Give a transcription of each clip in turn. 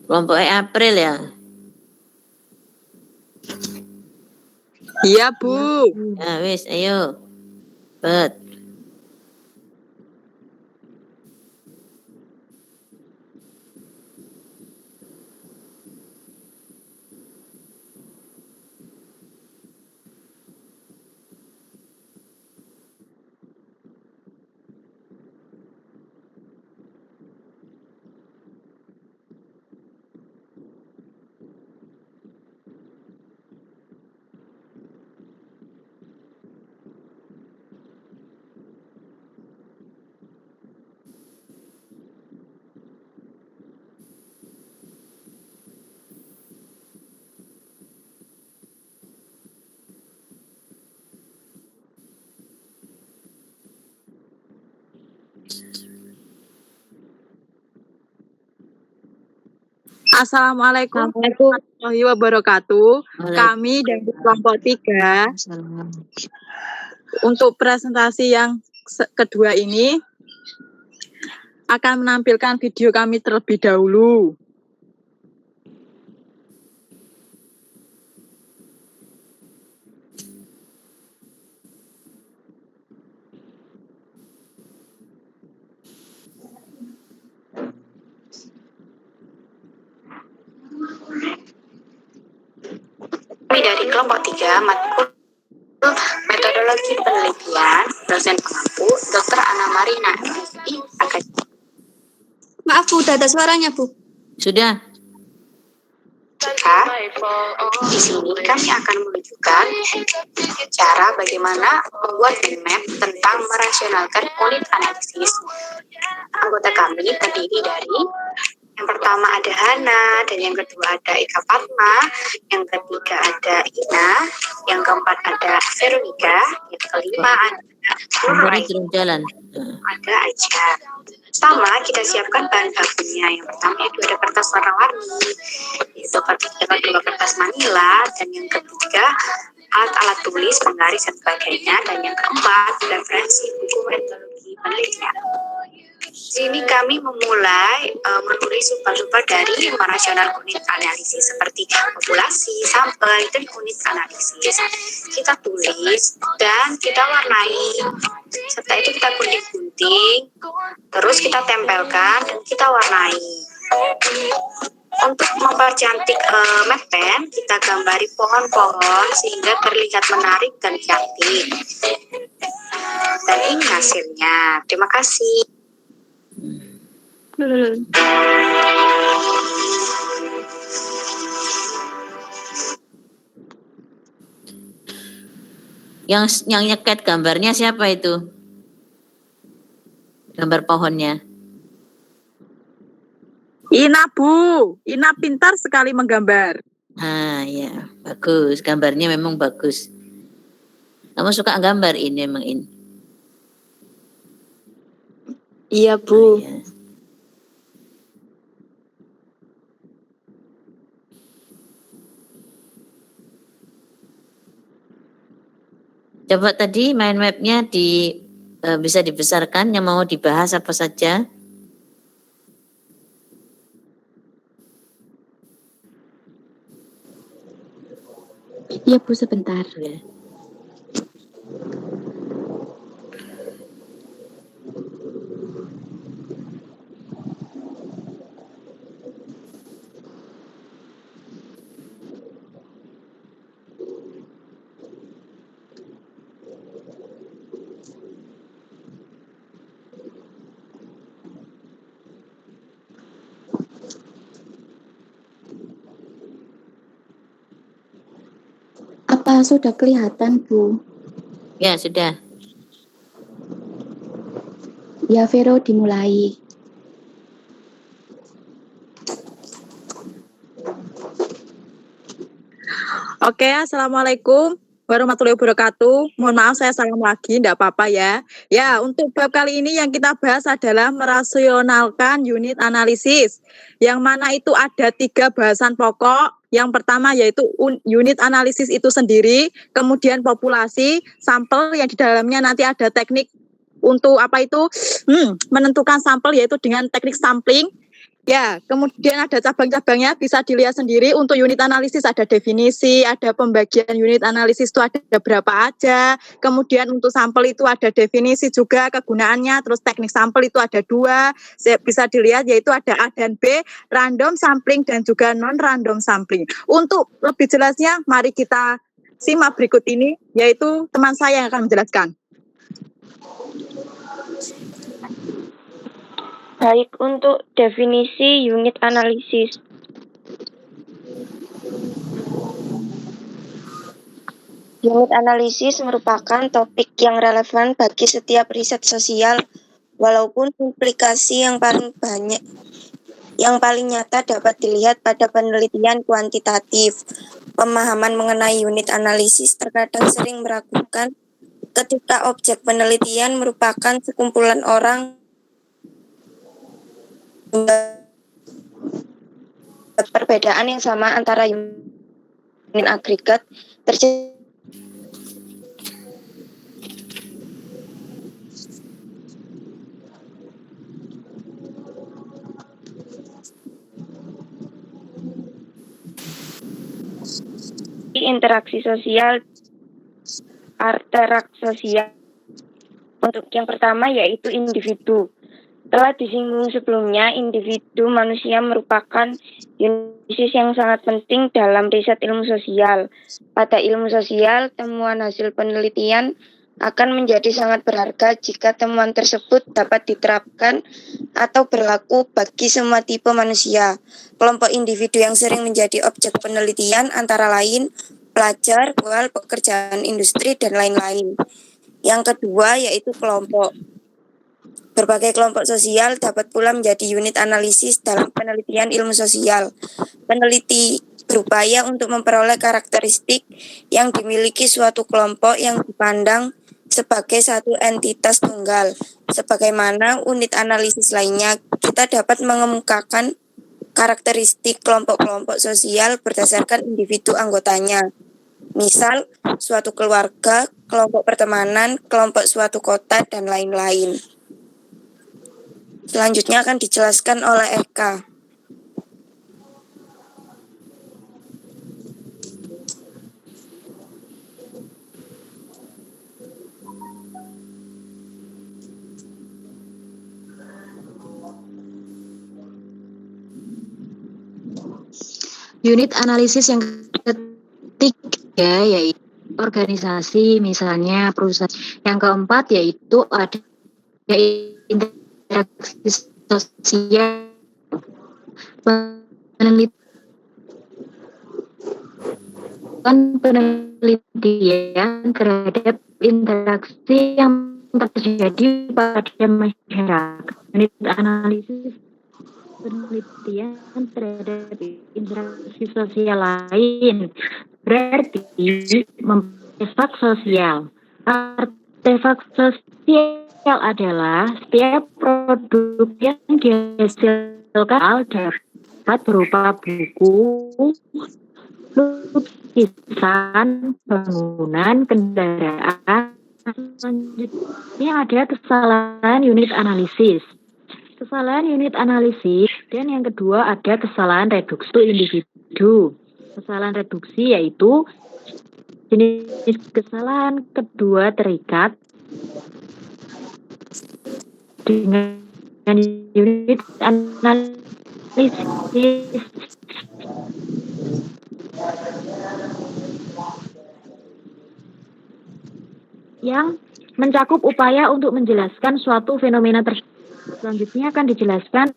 Kelompok April ya? Iya, Bu. Ya wis, ayo. Bet. Assalamualaikum warahmatullahi wabarakatuh. Kami dari kelompok 3 untuk presentasi yang kedua ini akan menampilkan video kami terlebih dahulu. Kami dari kelompok 3 matkul metodologi penelitian, dosen pengampu, Dr. Ana Marina MSI Akademik. Maaf Bu, udah ada suaranya Bu. Sudah. Di sini kami akan menunjukkan cara bagaimana membuat mind map tentang merasionalkan unit analisis. Anggota kami terdiri dari yang pertama ada Hana, dan yang kedua ada Eka Fatma, yang ketiga ada Ina, yang keempat ada Veronica, yang kelima ada Kembali turun jalan. ada Aja. Pertama, kita siapkan bahan bakunya. Yang pertama itu ada kertas warna-warni, yaitu dapat dua kertas manila, dan yang ketiga alat-alat tulis, penggaris, dan sebagainya, dan yang keempat referensi buku metodologi penelitian. Sini kami memulai menulis sumber-sumber dari merasional unit analisis seperti populasi, sampel, dan unit analisis. Kita tulis dan kita warnai. Setelah itu kita gunting-gunting, terus kita tempelkan dan kita warnai. Untuk mempercantik map pen, kita gambari pohon-pohon sehingga terlihat menarik dan cantik. Dan ini hasilnya. Terima kasih. Yang nyeket gambarnya siapa itu? Gambar pohonnya. Ina, Bu. Ina pintar sekali menggambar. Ah ya, bagus. Gambarnya memang bagus. Kamu suka gambar ini memang ini. Iya Bu. Ya. Coba tadi mind mapnya bisa dibesarkan, yang mau dibahas apa saja. Iya Bu, sebentar. Ya. Apa sudah kelihatan Bu? Ya sudah. Ya Vero, dimulai. Oke, Assalamualaikum warahmatullahi wabarakatuh. Mohon maaf saya salam lagi, enggak apa-apa ya. Ya, untuk bab kali ini yang kita bahas adalah merasionalkan unit analisis. Yang mana itu ada 3 bahasan pokok. Yang pertama yaitu unit analisis itu sendiri, kemudian populasi, sampel yang di dalamnya nanti ada teknik untuk menentukan sampel yaitu dengan teknik sampling. Ya, kemudian ada cabang-cabangnya, bisa dilihat sendiri. Untuk unit analisis ada definisi, ada pembagian unit analisis itu ada berapa aja. Kemudian untuk sampel itu ada definisi juga kegunaannya, terus teknik sampel itu ada 2. Bisa dilihat yaitu ada A dan B, random sampling dan juga non-random sampling. Untuk lebih jelasnya, mari kita simak berikut ini, yaitu teman saya yang akan menjelaskan. Baik, untuk definisi unit analisis. Unit analisis merupakan topik yang relevan bagi setiap riset sosial, walaupun implikasi yang paling nyata dapat dilihat pada penelitian kuantitatif. Pemahaman mengenai unit analisis terkadang sering meragukan ketika objek penelitian merupakan sekumpulan orang perbedaan yang sama antara unit agregat terjadi interaksi sosial, interaksi sosial. Untuk yang pertama yaitu individu. Telah disinggung sebelumnya, individu manusia merupakan unit yang sangat penting dalam riset ilmu sosial. Pada ilmu sosial, temuan hasil penelitian akan menjadi sangat berharga jika temuan tersebut dapat diterapkan atau berlaku bagi semua tipe manusia. Kelompok individu yang sering menjadi objek penelitian antara lain pelajar, pekerjaan industri, dan lain-lain. Yang kedua yaitu kelompok. Berbagai kelompok sosial dapat pula menjadi unit analisis dalam penelitian ilmu sosial. Peneliti berupaya untuk memperoleh karakteristik yang dimiliki suatu kelompok yang dipandang sebagai satu entitas tunggal. Sebagaimana unit analisis lainnya, kita dapat mengemukakan karakteristik kelompok-kelompok sosial berdasarkan individu anggotanya. Misal, suatu keluarga, kelompok pertemanan, kelompok suatu kota, dan lain-lain. Selanjutnya akan dijelaskan oleh Eka. Unit analisis yang ketiga yaitu organisasi, misalnya perusahaan. Yang keempat yaitu ada interaksi sosial. Penelitian terhadap interaksi yang terjadi pada masyarakat. Unit analisis penelitian terhadap interaksi sosial lain berarti artefak sosial. Artefak sosial adalah setiap produk yang dihasilkan dapat berupa buku, lukisan, bangunan, kendaraan. Selanjutnya ada kesalahan unit analisis. Kesalahan unit analisis, dan yang kedua ada kesalahan reduksi individu. Kesalahan reduksi yaitu jenis kesalahan kedua terikat dengan unit analisis yang mencakup upaya untuk menjelaskan suatu fenomena tersebut. Selanjutnya akan dijelaskan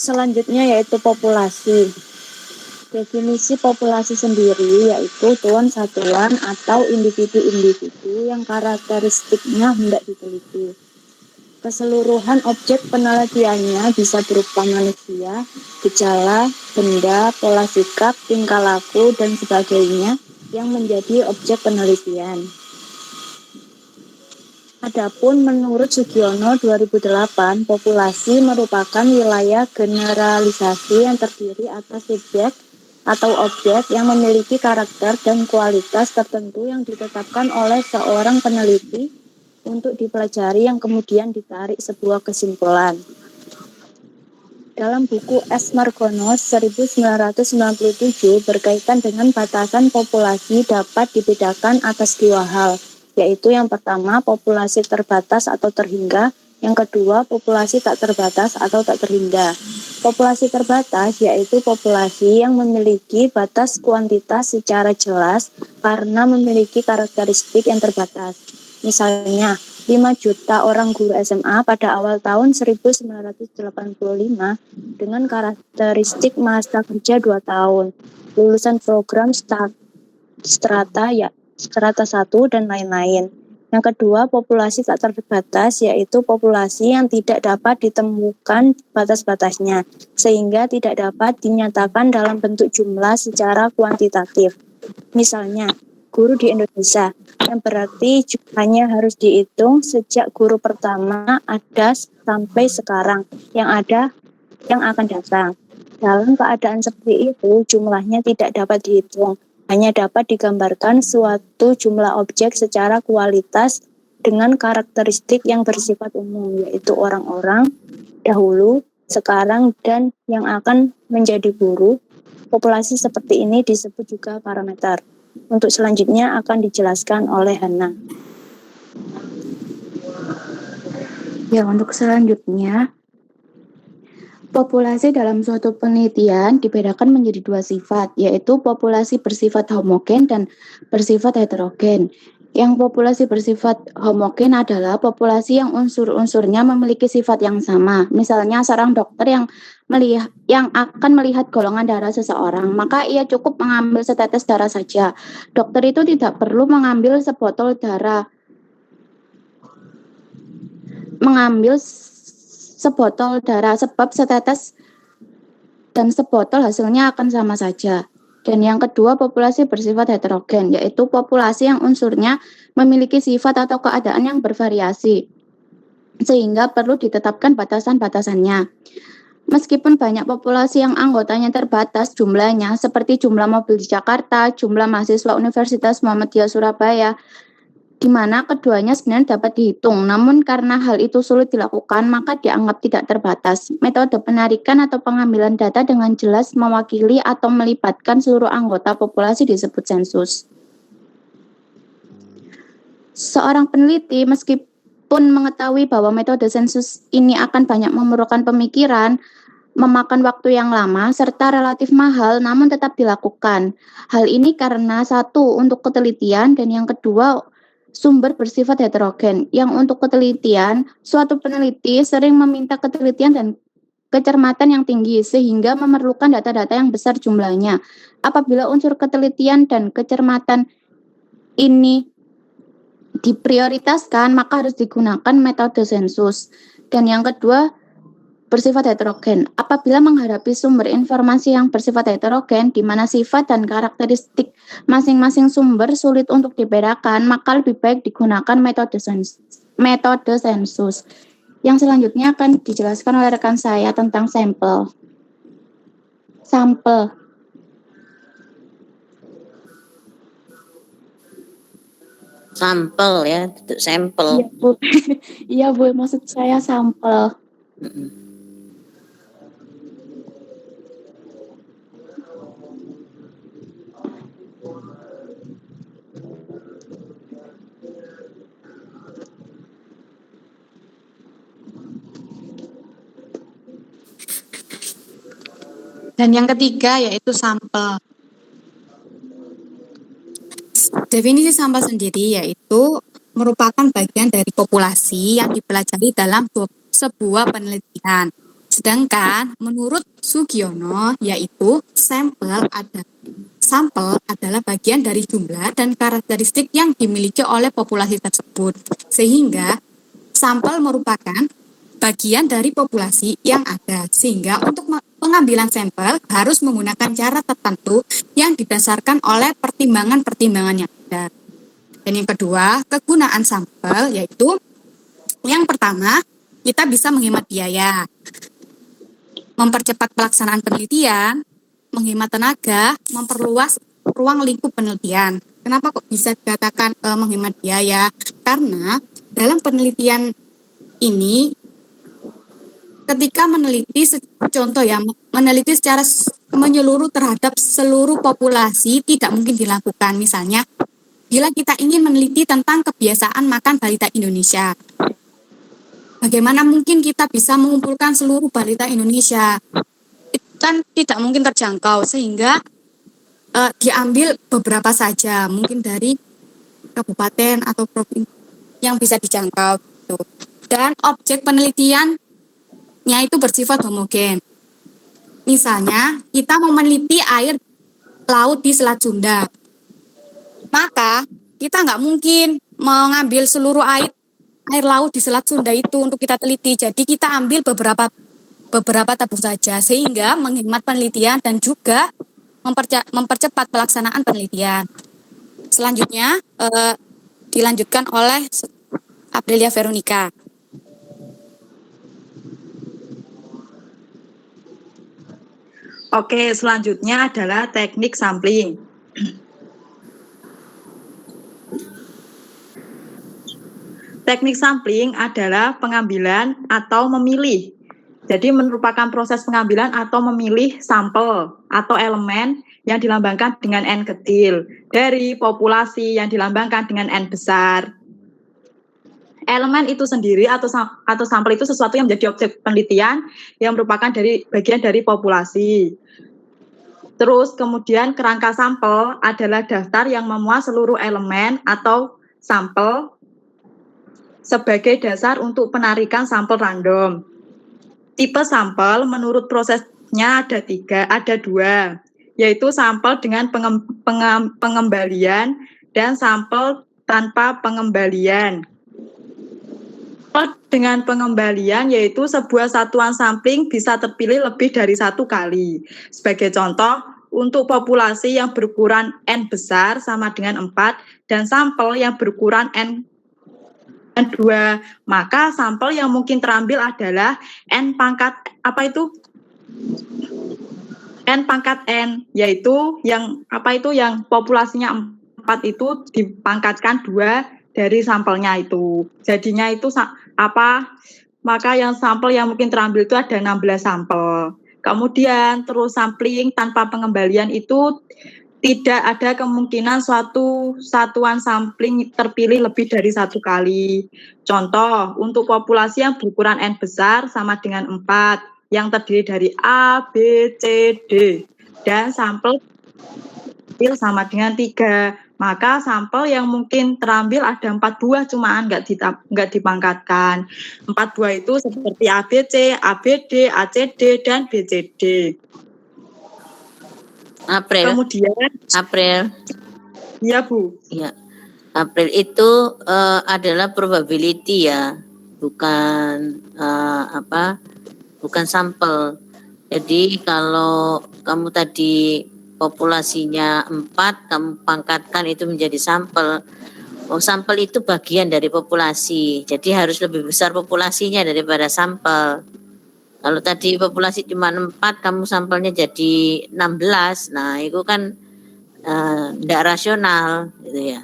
Selanjutnya yaitu populasi. Definisi populasi sendiri yaitu satuan atau individu-individu yang karakteristiknya hendak diteliti. Keseluruhan objek penelitiannya bisa berupa manusia, gejala, benda, pola sikap, tingkah laku, dan sebagainya yang menjadi objek penelitian. Adapun menurut Sugiono 2008, populasi merupakan wilayah generalisasi yang terdiri atas subjek atau objek yang memiliki karakter dan kualitas tertentu yang ditetapkan oleh seorang peneliti untuk dipelajari yang kemudian ditarik sebuah kesimpulan. Dalam buku S. Margonos 1997 berkaitan dengan batasan populasi dapat dibedakan atas dua hal, yaitu yang pertama populasi terbatas atau terhingga, yang kedua populasi tak terbatas atau tak terhingga. Populasi terbatas yaitu populasi yang memiliki batas kuantitas secara jelas karena memiliki karakteristik yang terbatas. Misalnya, 5 juta orang guru SMA pada awal tahun 1985 dengan karakteristik masa kerja 2 tahun, lulusan program strata 1 dan lain-lain. Yang kedua, populasi tak terbatas yaitu populasi yang tidak dapat ditemukan batas-batasnya, sehingga tidak dapat dinyatakan dalam bentuk jumlah secara kuantitatif. Misalnya, guru di Indonesia, yang berarti jumlahnya harus dihitung sejak guru pertama ada sampai sekarang yang akan datang. Dalam keadaan seperti itu, jumlahnya tidak dapat dihitung, hanya dapat digambarkan suatu jumlah objek secara kualitas dengan karakteristik yang bersifat umum, yaitu orang-orang, dahulu, sekarang, dan yang akan menjadi guru. Populasi seperti ini disebut juga parameter. Untuk selanjutnya akan dijelaskan oleh Hana. Ya, untuk selanjutnya, populasi dalam suatu penelitian dibedakan menjadi dua sifat, yaitu populasi bersifat homogen dan bersifat heterogen. Yang populasi bersifat homogen adalah populasi yang unsur-unsurnya memiliki sifat yang sama. Misalnya seorang dokter yang akan melihat golongan darah seseorang, maka ia cukup mengambil setetes darah saja. Dokter itu tidak perlu mengambil sebotol darah. Sebab setetes dan sebotol hasilnya akan sama saja. Dan yang kedua, populasi bersifat heterogen, yaitu populasi yang unsurnya memiliki sifat atau keadaan yang bervariasi, sehingga perlu ditetapkan batasan-batasannya. Meskipun banyak populasi yang anggotanya terbatas jumlahnya, seperti jumlah mobil di Jakarta, jumlah mahasiswa Universitas Muhammadiyah Surabaya, di mana keduanya sebenarnya dapat dihitung, namun karena hal itu sulit dilakukan, maka dianggap tidak terbatas. Metode penarikan atau pengambilan data dengan jelas mewakili atau melibatkan seluruh anggota populasi disebut sensus. Seorang peneliti meskipun mengetahui bahwa metode sensus ini akan banyak memerlukan pemikiran, memakan waktu yang lama, serta relatif mahal, namun tetap dilakukan. Hal ini karena satu, untuk ketelitian, dan yang kedua, sumber bersifat heterogen. Yang untuk ketelitian, suatu peneliti sering meminta ketelitian dan kecermatan yang tinggi sehingga memerlukan data-data yang besar jumlahnya. Apabila unsur ketelitian dan kecermatan ini diprioritaskan, maka harus digunakan metode sensus. Dan yang kedua, bersifat heterogen. Apabila menghadapi sumber informasi yang bersifat heterogen, di mana sifat dan karakteristik masing-masing sumber sulit untuk dibedakan, maka lebih baik digunakan metode sensus. Yang selanjutnya akan dijelaskan oleh rekan saya tentang sampel. Sampel ya, bentuk sampel. Iya, Bu. Iya, Bu, maksud saya sampel. Dan yang ketiga yaitu sampel. Definisi sampel sendiri yaitu merupakan bagian dari populasi yang dipelajari dalam sebuah penelitian. Sedangkan menurut Sugiono yaitu sampel adalah bagian dari jumlah dan karakteristik yang dimiliki oleh populasi tersebut. Sehingga sampel merupakan bagian dari populasi yang ada, sehingga untuk pengambilan sampel harus menggunakan cara tertentu yang didasarkan oleh pertimbangan-pertimbangan yang ada. Dan yang kedua, kegunaan sampel yaitu yang pertama, kita bisa menghemat biaya, mempercepat pelaksanaan penelitian, menghemat tenaga, memperluas ruang lingkup penelitian. Kenapa kok bisa dikatakan menghemat biaya? Karena dalam penelitian ini, ketika meneliti, contoh ya, meneliti secara menyeluruh terhadap seluruh populasi tidak mungkin dilakukan. Misalnya, bila kita ingin meneliti tentang kebiasaan makan balita Indonesia, bagaimana mungkin kita bisa mengumpulkan seluruh balita Indonesia? Itu kan tidak mungkin terjangkau, sehingga diambil beberapa saja, mungkin dari kabupaten atau provinsi yang bisa dijangkau. Gitu. Dan objek penelitiannya itu bersifat homogen. Misalnya, kita mau meneliti air laut di Selat Sunda, maka kita nggak mungkin mengambil seluruh air laut di Selat Sunda itu untuk kita teliti. Jadi kita ambil beberapa tabung saja, sehingga menghemat penelitian dan juga mempercepat pelaksanaan penelitian. Selanjutnya dilanjutkan oleh Aprilia Veronica. Oke, selanjutnya adalah teknik sampling. Teknik sampling adalah pengambilan atau memilih. Jadi merupakan proses pengambilan atau memilih sampel atau elemen yang dilambangkan dengan N kecil dari populasi yang dilambangkan dengan N besar. Elemen itu sendiri atau sampel itu sesuatu yang menjadi objek penelitian yang merupakan bagian dari populasi. Terus kemudian kerangka sampel adalah daftar yang memuat seluruh elemen atau sampel sebagai dasar untuk penarikan sampel random. Tipe sampel menurut prosesnya ada dua, yaitu sampel dengan pengembalian dan sampel tanpa pengembalian. Dengan pengembalian yaitu sebuah satuan sampling bisa terpilih lebih dari satu kali. Sebagai contoh, untuk populasi yang berukuran N besar sama dengan 4 dan sampel yang berukuran N2, maka sampel yang mungkin terambil adalah N pangkat N, yaitu yang populasinya 4 itu dipangkatkan 2 dari sampelnya itu. Jadinya itu maka yang sampel yang mungkin terambil itu ada 16 sampel. Kemudian terus sampling tanpa pengembalian itu tidak ada kemungkinan suatu satuan sampling terpilih lebih dari satu kali. Contoh, untuk populasi yang berukuran N besar sama dengan 4, yang terdiri dari A, B, C, D, dan sampel sama dengan 3. Maka sampel yang mungkin terambil ada 4 buah, cuma nggak dipangkatkan. 4 buah itu seperti ABC, ABD, ACD, dan BCD. Kemudian April. Iya, Bu. Ya. April itu adalah probability ya, bukan bukan sampel. Jadi kalau kamu tadi populasinya 4, kamu pangkatkan itu menjadi sampel. Sampel itu bagian dari populasi, jadi harus lebih besar populasinya daripada sampel. Kalau tadi populasi cuma 4, kamu sampelnya jadi 16, nah itu kan tidak rasional, gitu ya.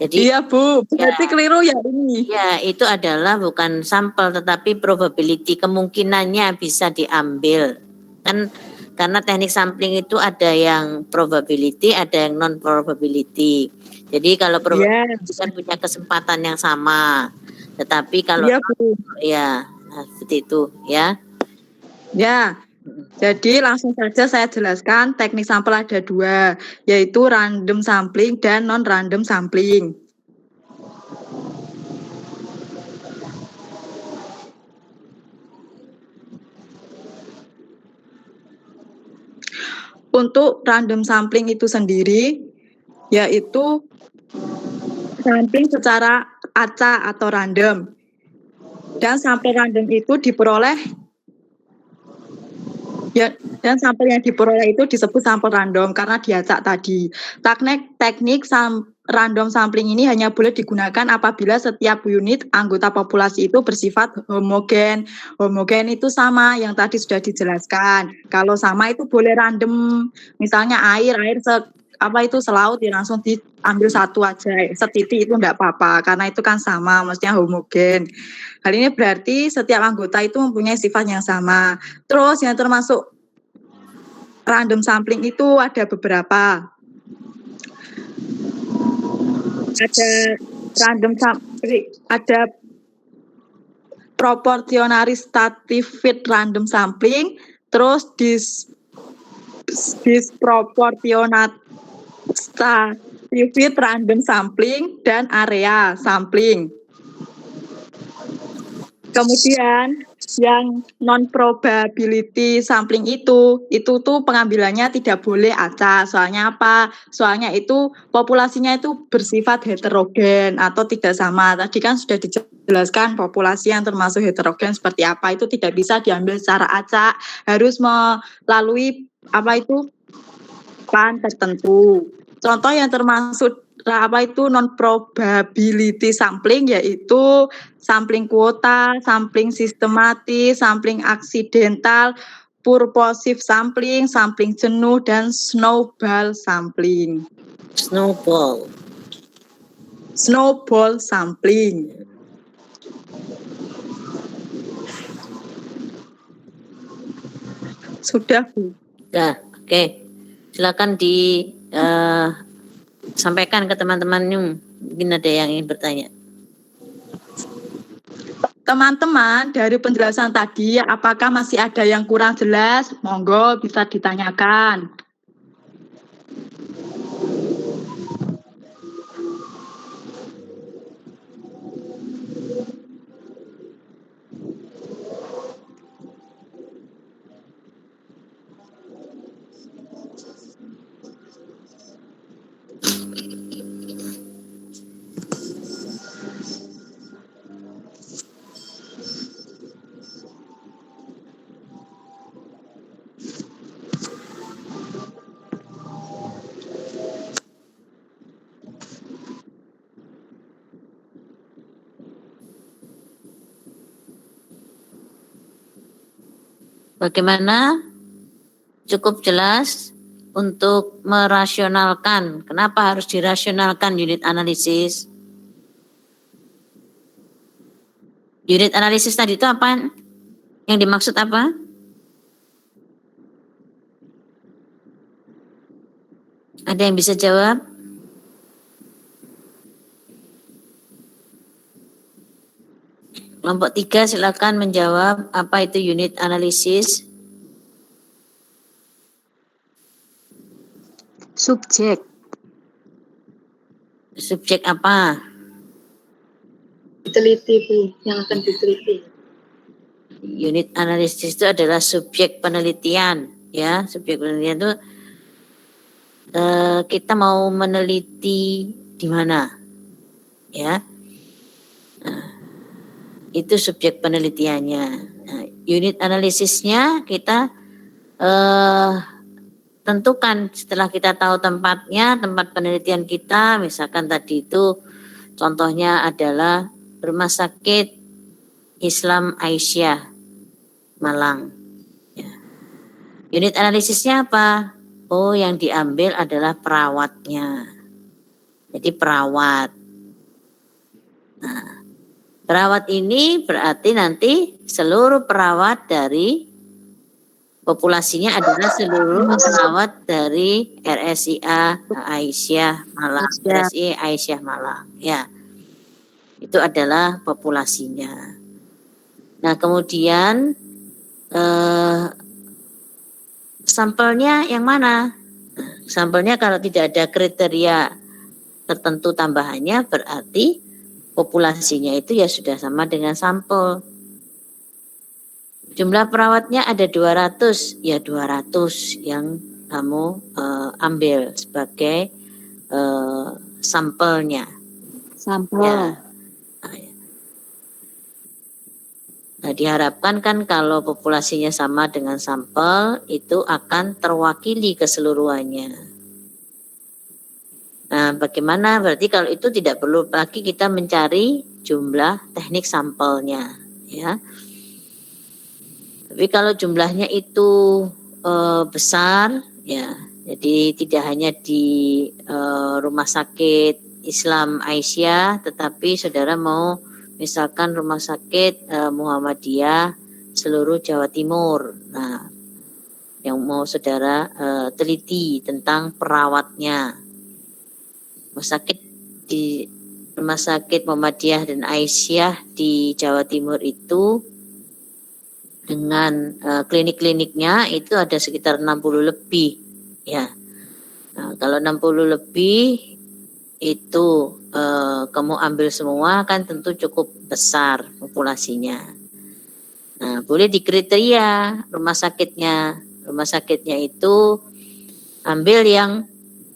Jadi iya, Bu, berarti keliru ya ini. Ya, itu adalah bukan sampel, tetapi probability, kemungkinannya bisa diambil. Kan karena teknik sampling itu ada yang probability, ada yang non probability. Jadi kalau probability kan punya kesempatan yang sama, tetapi kalau seperti itu ya. Ya, jadi langsung saja saya jelaskan teknik sampel ada 2, yaitu random sampling dan non-random sampling. Untuk random sampling itu sendiri, yaitu sampling secara acak atau random. Dan sampel random itu diperoleh ya, dan sampel yang diperoleh itu disebut sampel random karena diacak tadi. Teknik random sampling ini hanya boleh digunakan apabila setiap unit anggota populasi itu bersifat homogen. Homogen itu sama yang tadi sudah dijelaskan. Kalau sama itu boleh random. Misalnya air selaut ya langsung diambil satu aja. Setitik itu enggak apa-apa karena itu kan sama, maksudnya homogen. Hal ini berarti setiap anggota itu mempunyai sifat yang sama. Terus yang termasuk random sampling itu ada beberapa. Ada random sampling, ada proportionally fit random sampling, terus disproportionately fit random sampling, dan area sampling. Kemudian yang non probability sampling itu tuh pengambilannya tidak boleh acak. Soalnya apa? Soalnya itu populasinya itu bersifat heterogen atau tidak sama. Tadi kan sudah dijelaskan populasi yang termasuk heterogen seperti apa, itu tidak bisa diambil secara acak, harus melalui plan tertentu. Contoh yang termasuk non probability sampling yaitu sampling kuota, sampling sistematis, sampling aksidental, purposive sampling, sampling jenuh, dan snowball sampling. Snowball sampling. Sudah, Bu. Ya, oke. Silakan sampaikan ke teman-teman. Mungkin ada yang ingin bertanya. Teman-teman, dari penjelasan tadi, apakah masih ada yang kurang jelas? Monggo bisa ditanyakan. Bagaimana? Cukup jelas untuk merasionalkan. Kenapa harus dirasionalkan unit analisis? Unit analisis tadi itu apa? Yang dimaksud apa? Ada yang bisa jawab? Kelompok 3 silakan menjawab apa itu unit analisis. Subjek. Subjek apa? Diteliti, Bu, yang akan diteliti. Unit analisis itu adalah subjek penelitian, ya. Subjek penelitian itu kita mau meneliti di mana, ya. Nah, itu subjek penelitiannya. Nah, unit analisisnya kita tentukan setelah kita tahu tempatnya, tempat penelitian kita. Misalkan tadi itu contohnya adalah Rumah Sakit Islam Aisyah Malang. Ya. Unit analisisnya apa? Oh, yang diambil adalah perawatnya. Jadi perawat. Nah, perawat ini berarti nanti seluruh perawat dari populasinya adalah seluruh perawat dari RSIA Aisyah Malang. RSI Aisyah Malang. Ya, itu adalah populasinya. Nah, kemudian sampelnya yang mana? Sampelnya kalau tidak ada kriteria tertentu tambahannya berarti populasinya itu ya sudah sama dengan sampel. Jumlah perawatnya ada 200, ya 200 yang kamu ambil sebagai sampelnya. Sampel. Ya. Nah, diharapkan kan kalau populasinya sama dengan sampel itu akan terwakili keseluruhannya. Nah, bagaimana? Berarti kalau itu tidak perlu lagi kita mencari jumlah teknik sampelnya, ya. Tapi kalau jumlahnya itu besar, ya, jadi tidak hanya di rumah sakit Islam Aisyah, tetapi saudara mau misalkan rumah sakit Muhammadiyah seluruh Jawa Timur. Nah, yang mau saudara teliti tentang perawatnya. Rumah sakit Muhammadiyah dan Aisyah di Jawa Timur itu dengan klinik-kliniknya itu ada sekitar 60 lebih, ya. Nah, kalau 60 lebih itu kamu ambil semua kan tentu cukup besar populasinya. Nah, boleh dikriteria rumah sakitnya. Rumah sakitnya itu ambil yang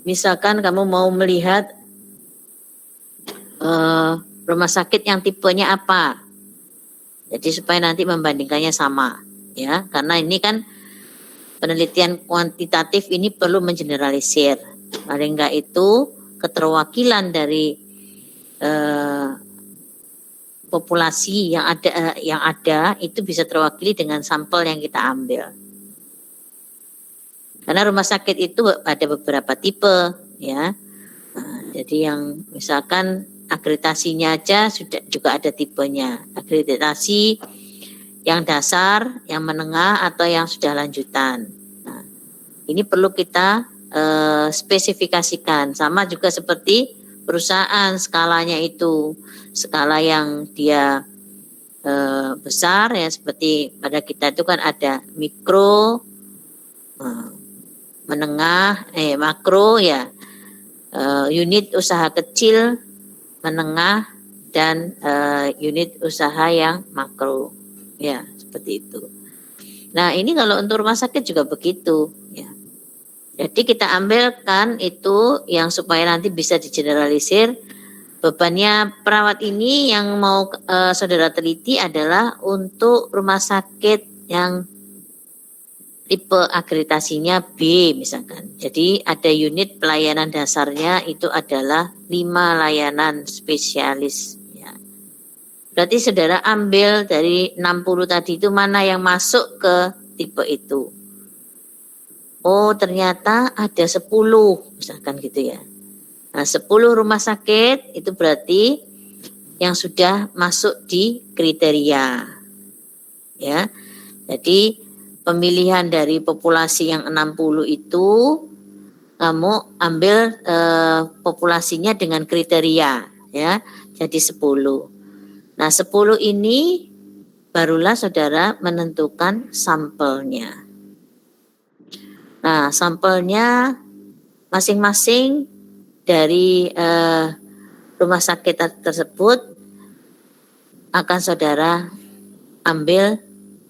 misalkan kamu mau melihat rumah sakit yang tipenya apa. Jadi supaya nanti membandingkannya sama, ya. Karena ini kan penelitian kuantitatif ini perlu mengeneralisir. Paling enggak itu keterwakilan dari populasi yang ada itu bisa terwakili dengan sampel yang kita ambil. Karena rumah sakit itu ada beberapa tipe, ya. Nah, jadi yang misalkan akreditasinya aja sudah juga ada tipenya. Akreditasi yang dasar, yang menengah, atau yang sudah lanjutan. Nah, ini perlu kita spesifikasikan. Sama juga seperti perusahaan, skalanya itu skala yang dia besar, ya, seperti pada kita itu kan ada mikro, menengah, makro, ya, unit usaha kecil, menengah, dan unit usaha yang makro, ya, seperti itu. Nah, ini kalau untuk rumah sakit juga begitu, ya. Jadi kita ambilkan itu yang supaya nanti bisa digeneralisir. Bebannya perawat ini yang mau saudara teliti adalah untuk rumah sakit yang tipe akreditasinya B misalkan. Jadi ada unit pelayanan dasarnya itu adalah 5 layanan spesialis, ya. Berarti saudara ambil dari 60 tadi itu mana yang masuk ke tipe itu. Oh, ternyata ada 10 misalkan gitu, ya. Nah, 10 rumah sakit itu berarti yang sudah masuk di kriteria, ya. Jadi pemilihan dari populasi yang 60 itu kamu ambil populasinya dengan kriteria, ya. Jadi 10. Nah, 10 ini barulah saudara menentukan sampelnya. Nah, sampelnya masing-masing dari rumah sakit tersebut akan saudara ambil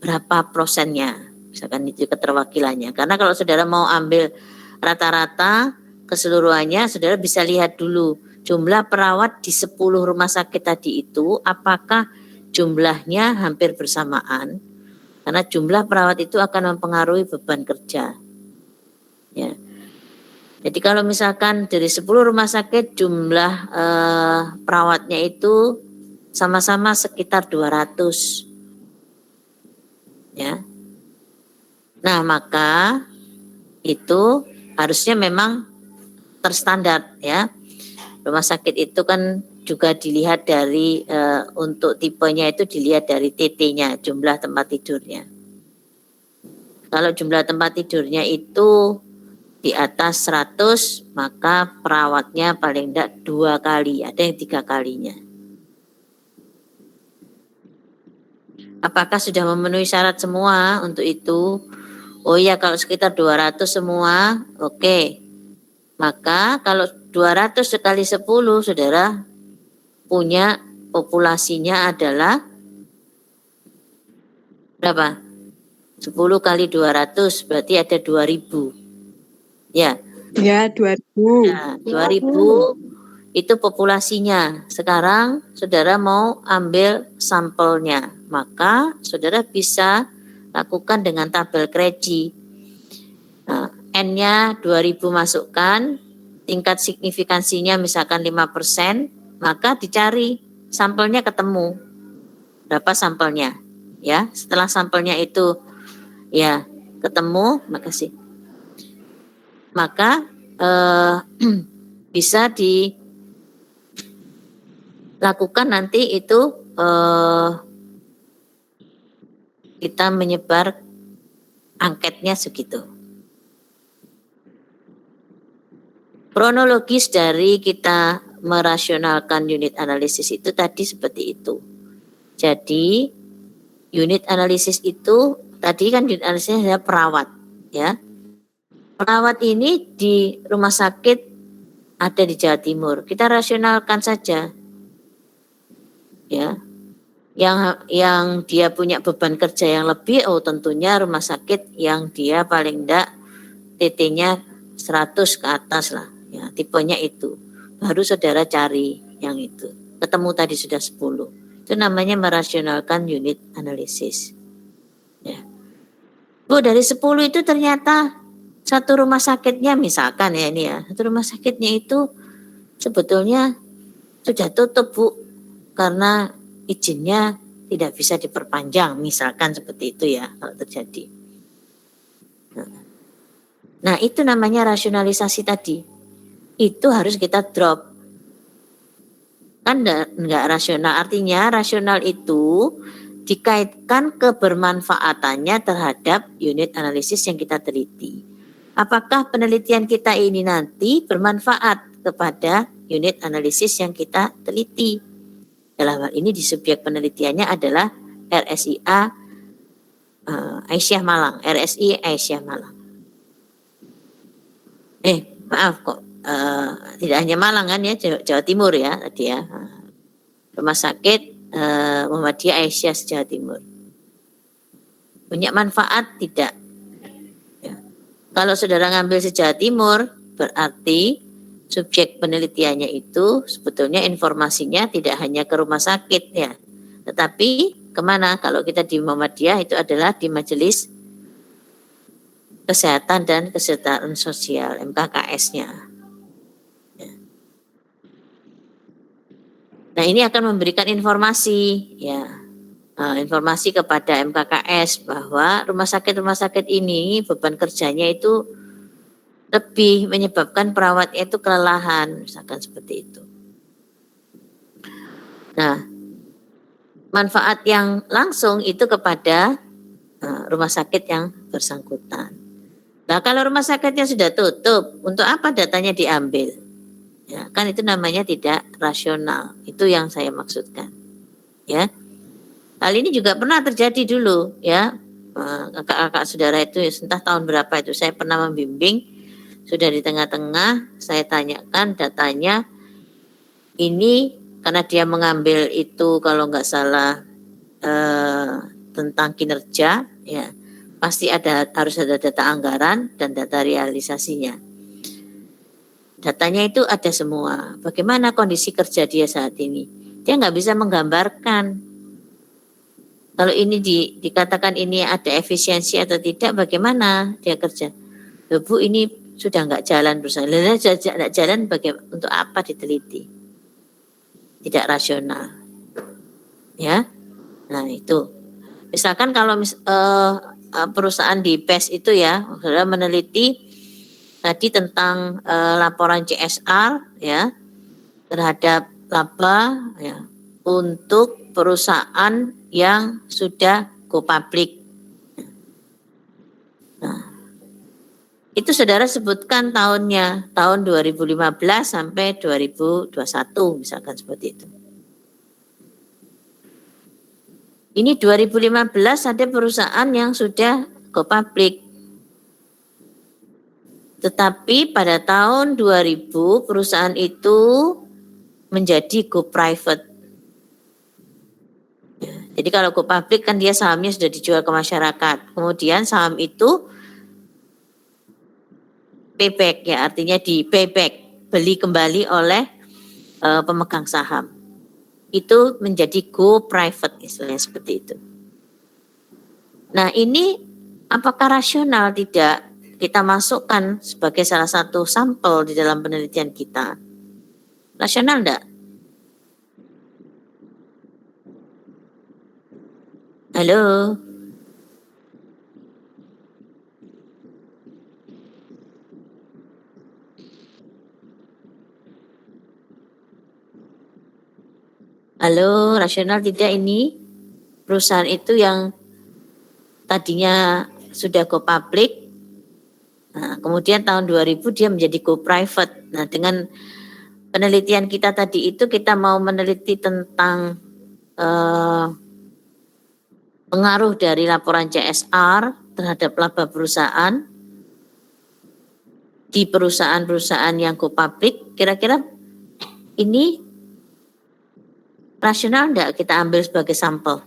berapa prosennya, misalkan itu keterwakilannya. Karena kalau saudara mau ambil rata-rata keseluruhannya, saudara bisa lihat dulu jumlah perawat di 10 rumah sakit tadi itu apakah jumlahnya hampir bersamaan. Karena jumlah perawat itu akan mempengaruhi beban kerja, ya. Jadi kalau misalkan dari 10 rumah sakit jumlah perawatnya itu sama-sama sekitar 200, ya. Nah, maka itu harusnya memang terstandar, ya. Rumah sakit itu kan juga dilihat dari untuk tipenya itu dilihat dari TT-nya, jumlah tempat tidurnya. Kalau jumlah tempat tidurnya itu di atas 100, maka perawatnya paling tidak 2 kali, ada yang 3 kalinya. Apakah sudah memenuhi syarat semua untuk itu? Oh ya, kalau sekitar 200 semua, oke. Maka kalau 200 kali 10, saudara punya populasinya adalah berapa? 10 kali 200 berarti ada 2000. Ya. Ya, 2000. Nah, 2000 Itu populasinya. Sekarang saudara mau ambil sampelnya, maka saudara bisa lakukan dengan tabel Krejci. Nah, N-nya 2000 masukkan, tingkat signifikansinya misalkan 5%, maka dicari sampelnya ketemu. Berapa sampelnya? Ya, setelah sampelnya itu ya ketemu, maka bisa dilakukan nanti itu kita menyebar angketnya segitu. Kronologis dari kita merasionalkan unit analisis itu tadi seperti itu. Jadi unit analisis itu tadi kan unit analisis adalah perawat, ya. Perawat ini di rumah sakit ada di Jawa Timur. Kita rasionalkan saja, ya. Yang dia punya beban kerja yang lebih, tentunya rumah sakit yang dia paling enggak TT-nya 100 ke atas lah. Ya, tipenya itu. Baru saudara cari yang itu. Ketemu tadi sudah 10. Itu namanya merasionalkan unit analisis. Ya. Bu, dari 10 itu ternyata satu rumah sakitnya misalkan ya ini ya. Satu rumah sakitnya itu sebetulnya sudah tutup, Bu. Karena izinnya tidak bisa diperpanjang. Misalkan seperti itu ya kalau terjadi. Nah, itu namanya rasionalisasi tadi. Itu harus kita drop. Kan enggak rasional. Artinya rasional itu dikaitkan kebermanfaatannya terhadap unit analisis yang kita teliti. Apakah penelitian kita ini nanti bermanfaat kepada unit analisis yang kita teliti? Dalam hal ini di subjek penelitiannya adalah RSIA Aisyah Malang, RSI Aisyah Malang. Maaf kok, tidak hanya Malang kan ya, Jawa Timur ya tadi ya. Rumah sakit Muhammadiyah Aisyah Jawa Timur. Punya manfaat tidak? Ya. Kalau saudara ngambil Jawa Timur, berarti subjek penelitiannya itu sebetulnya informasinya tidak hanya ke rumah sakit ya, tetapi kemana? Kalau kita di Muhammadiyah itu adalah di Majelis Kesehatan dan Kesejahteraan Sosial, MKKS-nya. Ya. Nah, ini akan memberikan informasi ya, informasi kepada MKKS bahwa rumah sakit ini beban kerjanya itu lebih menyebabkan perawatnya itu kelelahan, misalkan seperti itu. Nah, manfaat yang langsung itu kepada rumah sakit yang bersangkutan. Nah, kalau rumah sakitnya sudah tutup, untuk apa datanya diambil? Ya, kan itu namanya tidak rasional. Itu yang saya maksudkan. Ya. Hal ini juga pernah terjadi dulu, ya. Kakak-kakak saudara itu entah tahun berapa itu saya pernah membimbing, sudah di tengah-tengah saya tanyakan datanya, ini karena dia mengambil itu kalau nggak salah tentang kinerja, ya pasti harus ada data anggaran dan data realisasinya. Datanya itu ada semua. Bagaimana kondisi kerja dia saat ini? Dia nggak bisa menggambarkan. Kalau ini dikatakan ini ada efisiensi atau tidak, bagaimana dia kerja? Bu, ini sudah nggak jalan perusahaan. Nggak jalan untuk apa diteliti? Tidak rasional. Ya, nah itu. Misalkan kalau perusahaan di PES itu ya, saudara meneliti tadi tentang laporan CSR ya terhadap laba ya untuk perusahaan yang sudah go public. Nah, itu saudara sebutkan tahunnya, tahun 2015 sampai 2021 misalkan seperti itu. Ini 2015 ada perusahaan yang sudah go public. Tetapi pada tahun 2000 perusahaan itu menjadi go private. Ya, jadi kalau go public kan dia sahamnya sudah dijual ke masyarakat. Kemudian saham itu payback ya, artinya di payback, beli kembali oleh pemegang saham. Itu menjadi go private, istilahnya seperti itu. Nah, ini apakah rasional? Tidak kita masukkan sebagai salah satu sampel di dalam penelitian kita? Rasional enggak? Halo? Halo, rasional tidak ini? Perusahaan itu yang tadinya sudah go public, nah, kemudian tahun 2000 dia menjadi go private. Nah, dengan penelitian kita tadi itu kita mau meneliti tentang pengaruh dari laporan CSR terhadap laba perusahaan di perusahaan-perusahaan yang go public. Kira-kira ini rasional enggak kita ambil sebagai sampel?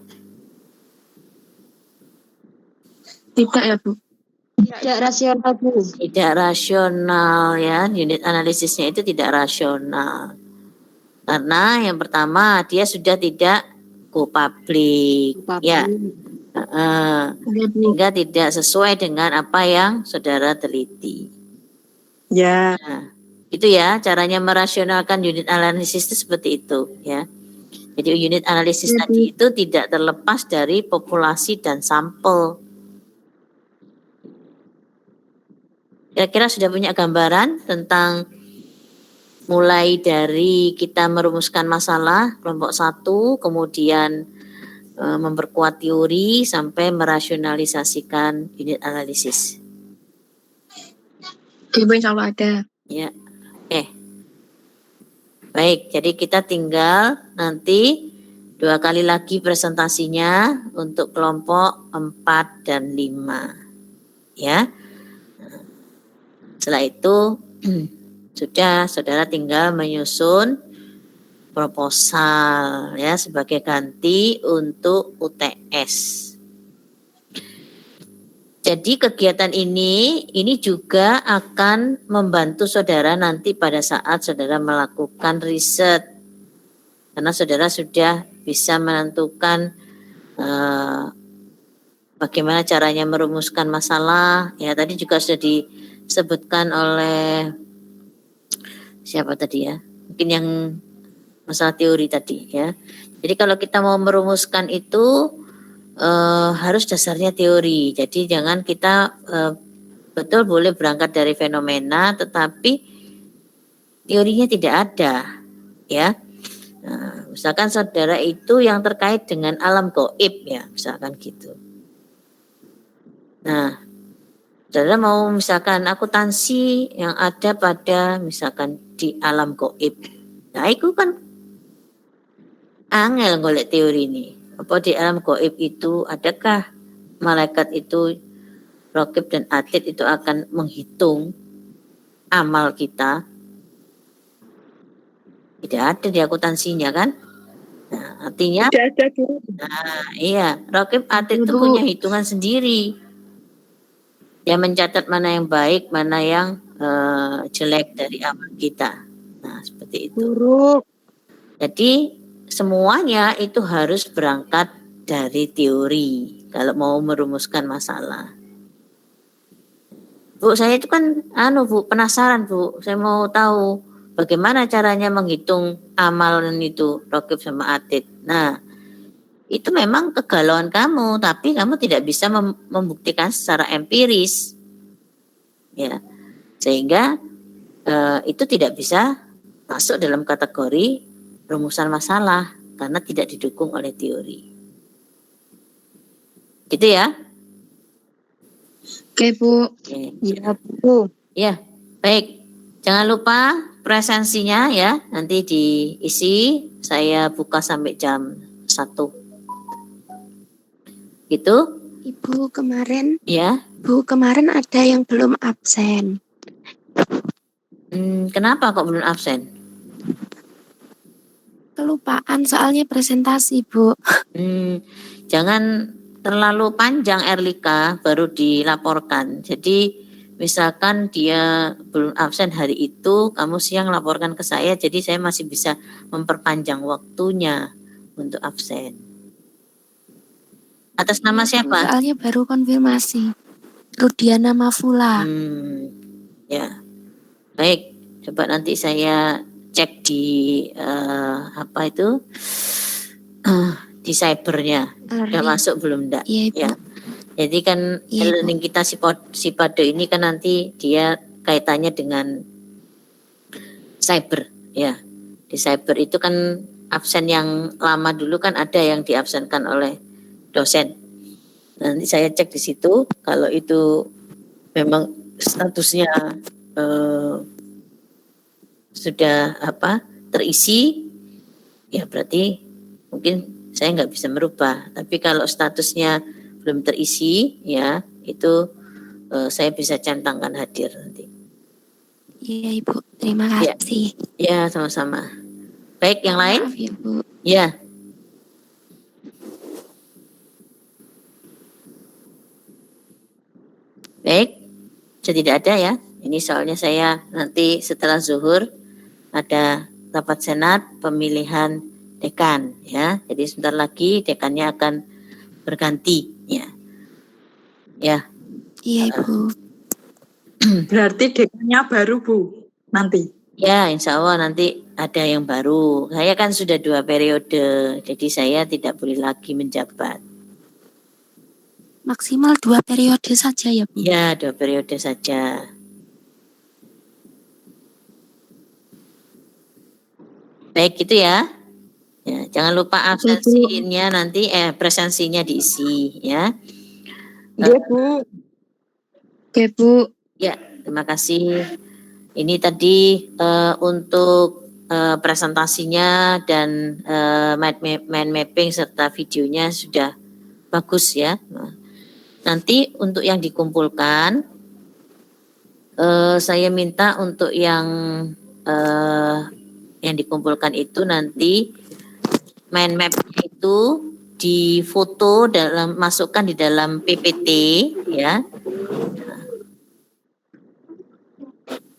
Tidak ya, Bu. Tidak rasional, Bu. Tidak rasional ya, unit analisisnya itu tidak rasional. Karena yang pertama dia sudah tidak go public. Ya. Sehingga tidak sesuai dengan apa yang saudara teliti. Ya. Nah, itu ya caranya merasionalkan unit analisis itu seperti itu ya. Jadi unit analisis tadi itu tidak terlepas dari populasi dan sampel. Kira-kira sudah punya gambaran tentang mulai dari kita merumuskan masalah kelompok 1, kemudian memperkuat teori sampai merasionalisasikan unit analisis. Ibu insya Allah ada. Ya, baik, jadi kita tinggal nanti 2 kali lagi presentasinya untuk kelompok 4 dan 5. Ya. Setelah itu sudah saudara tinggal menyusun proposal ya sebagai ganti untuk UTS. Jadi kegiatan ini juga akan membantu saudara nanti pada saat saudara melakukan riset. Karena saudara sudah bisa menentukan bagaimana caranya merumuskan masalah. Ya, tadi juga sudah disebutkan oleh siapa tadi ya? Mungkin yang masalah teori tadi ya. Jadi kalau kita mau merumuskan itu harus dasarnya teori. Jadi jangan kita betul boleh berangkat dari fenomena, tetapi teorinya tidak ada, ya. Nah, misalkan saudara itu yang terkait dengan alam gaib, ya, misalkan gitu. Nah, saudara mau misalkan akuntansi yang ada pada misalkan di alam gaib. Nah, itu kan angel golek teori ini. Apa di alam gaib itu adakah malaikat itu raqib dan atid itu akan menghitung amal kita? Tidak ada di akuntansinya kan? Nah, artinya Tidak ada, Bu. nah, iya, raqib atid itu punya hitungan sendiri. Dia mencatat mana yang baik, mana yang jelek dari amal kita. Nah, seperti itu. Buruk. Jadi semuanya itu harus berangkat dari teori kalau mau merumuskan masalah. Bu, saya itu kan Bu, penasaran Bu, saya mau tahu bagaimana caranya menghitung amalan itu raqib sama atid. Nah, itu memang kegalauan kamu, tapi kamu tidak bisa membuktikan secara empiris. Ya. Sehingga itu tidak bisa masuk dalam kategori rumusan masalah karena tidak didukung oleh teori. Gitu ya? Oke, Bu. Iya, Bu. Ya, baik. Jangan lupa presensinya ya, nanti diisi. Saya buka sampai jam 1. Gitu? Ibu kemarin, Ya. Bu kemarin ada yang belum absen. Kenapa kok belum absen? Kelupaan soalnya presentasi, Bu. Jangan terlalu panjang Erlika baru dilaporkan. Jadi misalkan dia belum absen hari itu, kamu siang laporkan ke saya, jadi saya masih bisa memperpanjang waktunya untuk absen. Atas nama siapa? Soalnya baru konfirmasi. Rudiana Mafula. Ya, baik. Coba nanti saya cek di apa itu di cybernya. Udah masuk belum enggak? Iya, Ibu. Ya. Jadi kan e-learning kita si Pado ini kan nanti dia kaitannya dengan cyber, ya. Di cyber itu kan absen yang lama dulu kan ada yang diabsenkan oleh dosen. Nanti saya cek di situ, kalau itu memang statusnya sudah terisi, ya berarti mungkin saya nggak bisa merubah. Tapi kalau statusnya belum terisi, ya itu saya bisa centangkan hadir nanti. Iya, Ibu. Terima kasih. Ya, sama-sama. Baik, yang lain? Maaf ya, Bu. Ya. Baik, tidak ada ya. Ini soalnya saya nanti setelah zuhur ada rapat senat pemilihan dekan ya. Jadi sebentar lagi dekannya akan berganti ya. Ya. Iya, Ibu. Berarti dekannya baru, Bu, nanti. Ya, insya Allah nanti ada yang baru. Saya kan sudah 2 periode, jadi saya tidak boleh lagi menjabat. Maksimal 2 periode saja ya, Bu? Ya, 2 periode saja. Baik gitu ya. Ya, jangan lupa absensinya nanti presensinya diisi ya. Iya, Bu. Oke, Bu. Ya, terima kasih. Ini tadi untuk presentasinya dan mind mapping serta videonya sudah bagus ya. Nah, nanti untuk yang dikumpulkan, saya minta untuk yang dikumpulkan itu nanti mind map-nya itu difoto masukkan di dalam PPT ya.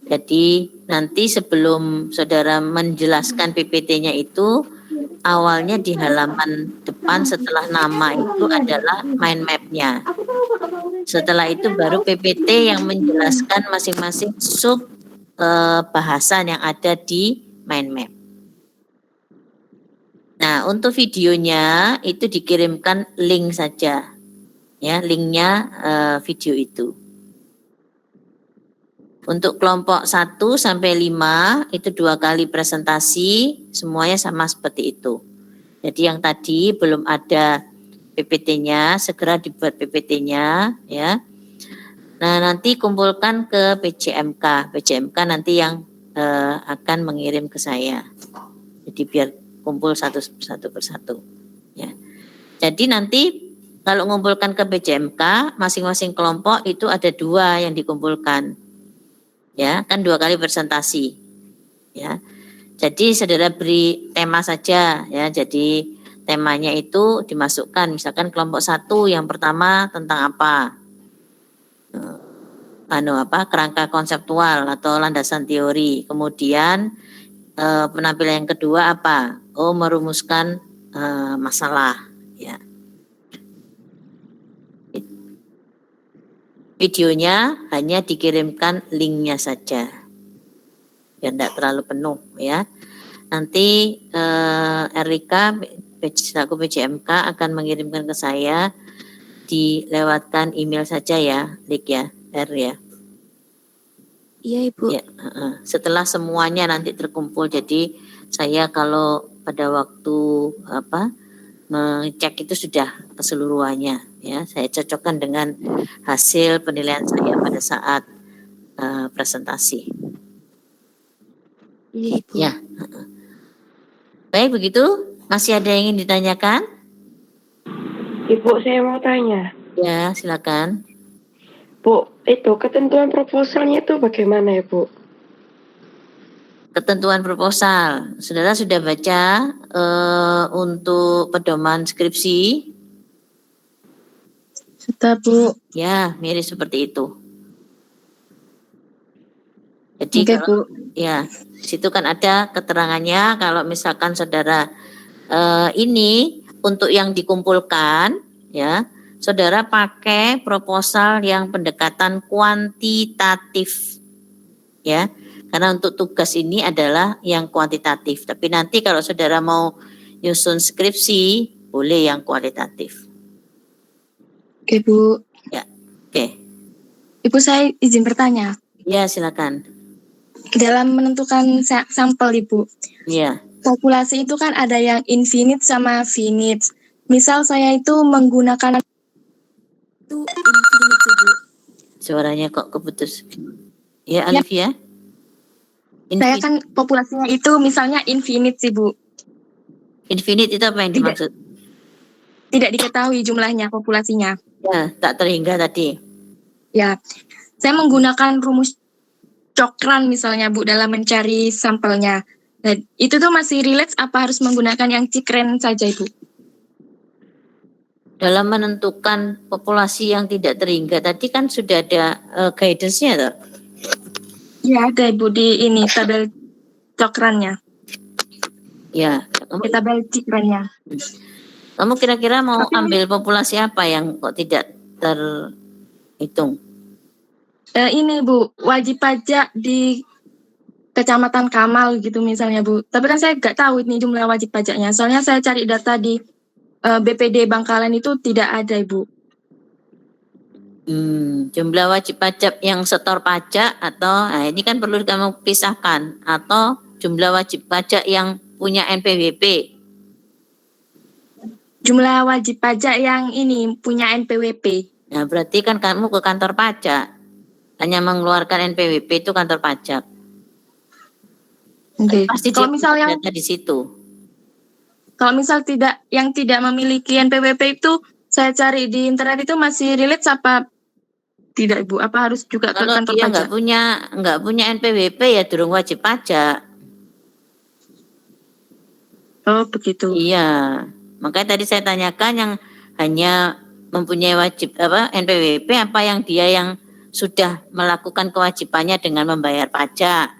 Jadi nanti sebelum saudara menjelaskan PPT-nya itu, awalnya di halaman depan setelah nama itu adalah mind map-nya. Setelah itu baru PPT yang menjelaskan masing-masing sub bahasan yang ada di mind map. Nah, untuk videonya itu dikirimkan link saja, ya linknya video itu. Untuk kelompok 1 sampai 5 itu 2 kali presentasi, semuanya sama seperti itu. Jadi yang tadi belum ada PPT-nya, segera dibuat PPT-nya ya. Nah, nanti kumpulkan ke PJMK. PJMK nanti yang akan mengirim ke saya. Jadi biar kumpul satu persatu ya. Jadi nanti kalau mengumpulkan ke PJMK, masing-masing kelompok itu ada 2 yang dikumpulkan. Ya, kan 2 kali presentasi. Ya. Jadi saudara beri tema saja ya. Jadi temanya itu dimasukkan, misalkan kelompok 1 yang pertama tentang apa? Kerangka konseptual atau landasan teori. Kemudian penampilan yang kedua apa? Merumuskan masalah ya. Videonya hanya dikirimkan linknya saja, biar tidak terlalu penuh ya. Nanti Erika selaku PJMK akan mengirimkan ke saya, dilewatkan email saja ya, Lik ya, R ya. Iya, Ibu. Ya, setelah semuanya nanti terkumpul, jadi saya kalau pada waktu mengecek itu sudah keseluruhannya ya, saya cocokkan dengan hasil penilaian saya pada saat presentasi. Iya, Ibu. Ya. Baik begitu, masih ada yang ingin ditanyakan? Ibu, saya mau tanya. Ya, silakan. Bu, itu ketentuan proposalnya itu bagaimana ya, Bu? Ketentuan proposal, saudara sudah baca untuk pedoman skripsi? Sudah, Bu. Ya, mirip seperti itu. Jadi Oke, kalau Bu. ya situ kan ada keterangannya kalau misalkan saudara ini untuk yang dikumpulkan ya, saudara pakai proposal yang pendekatan kuantitatif ya. Karena untuk tugas ini adalah yang kuantitatif. Tapi nanti kalau saudara mau nyusun skripsi, boleh yang kualitatif. Oke, Bu. Ya, oke. Ibu, saya izin bertanya. Ya, silakan. Dalam menentukan sampel, Ibu, Ya. populasi itu kan ada yang infinite sama finite. Misal saya itu menggunakan itu infinite, Ibu. Suaranya kok keputus. Ya, Alivia. Saya kan populasinya itu misalnya infinite sih, Bu. Infinite itu apa yang dimaksud? Tidak diketahui jumlahnya populasinya. Ya, tak terhingga tadi. Ya, saya menggunakan rumus cokran misalnya, Bu, dalam mencari sampelnya. Nah, itu tuh masih relate apa harus menggunakan yang Cikren saja, Ibu? Dalam menentukan populasi yang tidak terhingga tadi kan sudah ada guidance-nya toh? Ya, ada, Ibu, di ini tabel cokrannya. Ya, Di tabel Cikrennya. Kamu kira-kira mau ambil populasi apa yang kok tidak terhitung? Ini, Bu, wajib pajak di Kecamatan Kamal gitu misalnya, Bu. Tapi kan saya nggak tahu ini jumlah wajib pajaknya. Soalnya saya cari data di BPD Bangkalan itu tidak ada, Ibu. Jumlah wajib pajak yang setor pajak atau ini kan perlu kamu pisahkan, atau jumlah wajib pajak yang punya NPWP. Jumlah wajib pajak yang ini punya NPWP. Nah, berarti kan kamu ke kantor pajak. Hanya mengeluarkan NPWP itu kantor pajak. Okay. Pasti kalau misalnya data di situ. Kalau misal yang tidak memiliki NPWP itu saya cari di internet itu masih relate apa tidak, Ibu? Apa harus juga ke kantor pajak? Kalau dia nggak punya NPWP ya durung wajib pajak. Oh, begitu. Iya. Makanya tadi saya tanyakan yang hanya mempunyai wajib NPWP apa yang dia yang sudah melakukan kewajibannya dengan membayar pajak.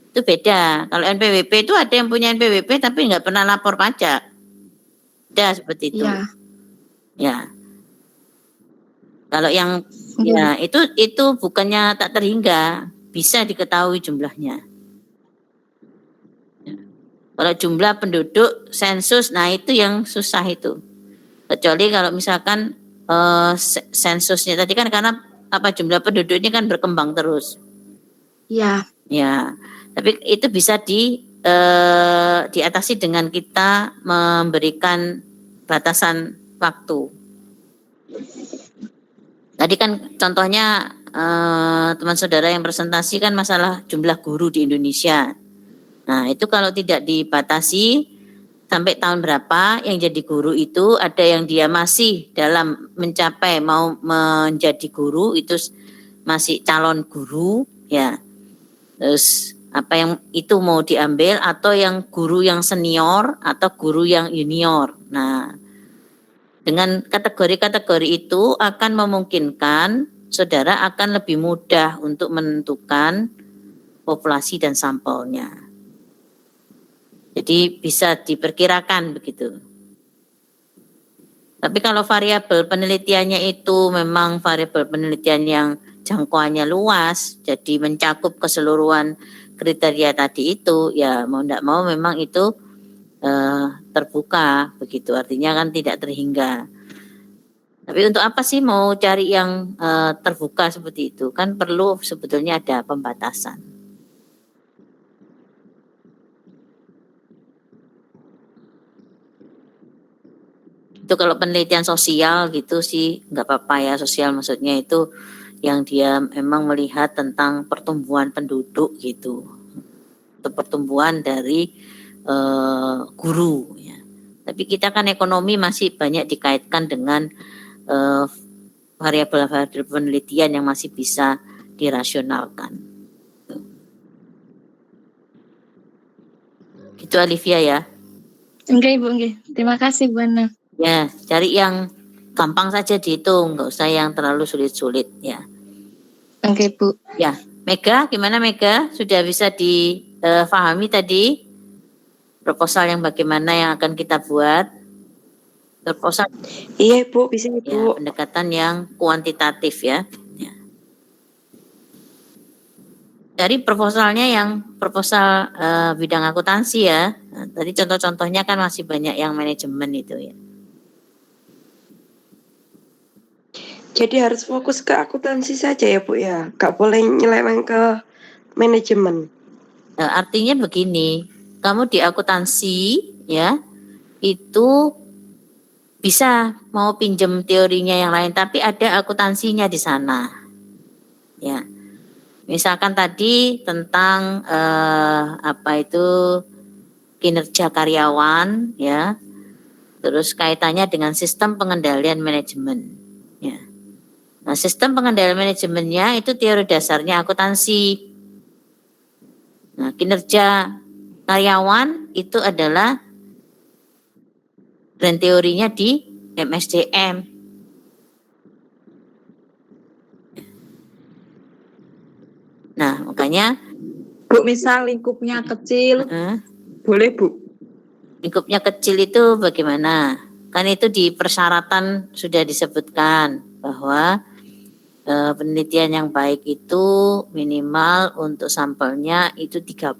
Itu beda. Kalau NPWP itu ada yang punya NPWP tapi nggak pernah lapor pajak. Ada seperti itu. Ya. Ya. Kalau yang ya itu bukannya tak terhingga, bisa diketahui jumlahnya. Kalau jumlah penduduk sensus, nah itu yang susah itu. Kecuali kalau misalkan sensusnya tadi kan karena jumlah penduduk ini kan berkembang terus. Iya. Ya, tapi itu bisa diatasi dengan kita memberikan batasan waktu. Tadi kan contohnya teman saudara yang presentasi kan masalah jumlah guru di Indonesia. Nah, itu kalau tidak dibatasi sampai tahun berapa yang jadi guru itu, ada yang dia masih dalam mencapai mau menjadi guru, itu masih calon guru ya. Terus apa yang itu mau diambil, atau yang guru yang senior atau guru yang junior. Nah, dengan kategori-kategori itu akan memungkinkan saudara akan lebih mudah untuk menentukan populasi dan sampelnya. Jadi bisa diperkirakan begitu. Tapi kalau variabel penelitiannya itu memang variabel penelitian yang jangkauannya luas, jadi mencakup keseluruhan kriteria tadi itu, ya mau tidak mau memang itu terbuka begitu, artinya kan tidak terhingga. Tapi untuk apa sih mau cari yang terbuka seperti itu? Kan perlu sebetulnya ada pembatasan. Itu kalau penelitian sosial gitu sih nggak apa-apa ya, sosial maksudnya itu yang dia memang melihat tentang pertumbuhan penduduk gitu, atau pertumbuhan dari guru ya. Tapi kita kan ekonomi masih banyak dikaitkan dengan variabel-variabel penelitian yang masih bisa dirasionalkan. Gitu Alivia ya. Enggak, Ibu, enggak. Terima kasih, Bu Ana. Ya, cari yang gampang saja dihitung, nggak usah yang terlalu sulit-sulit ya. Oke, Bu. Ya, Mega, gimana Mega? Sudah bisa difahami tadi proposal yang bagaimana yang akan kita buat? Proposal. Iya Ibu, bisa Ya, Ibu. pendekatan yang kuantitatif ya. Dari proposalnya yang proposal bidang akuntansi ya. Nah, tadi contoh-contohnya kan masih banyak yang manajemen itu ya. Jadi harus fokus ke akuntansi saja ya Bu ya, nggak boleh nyeleweng ke manajemen. Artinya begini, kamu di akuntansi ya itu bisa mau pinjem teorinya yang lain, tapi ada akuntansinya di sana. Ya, misalkan tadi tentang apa itu kinerja karyawan, ya, terus kaitannya dengan sistem pengendalian manajemen. Ya. Nah, sistem pengendalian manajemennya itu teori dasarnya akuntansi. Nah, kinerja karyawan itu adalah dan teorinya di MSDM. Nah, makanya Bu, misal lingkupnya kecil, boleh Bu? lingkupnya kecil itu bagaimana? Kan itu di persyaratan sudah disebutkan bahwa penelitian yang baik itu minimal untuk sampelnya itu 30.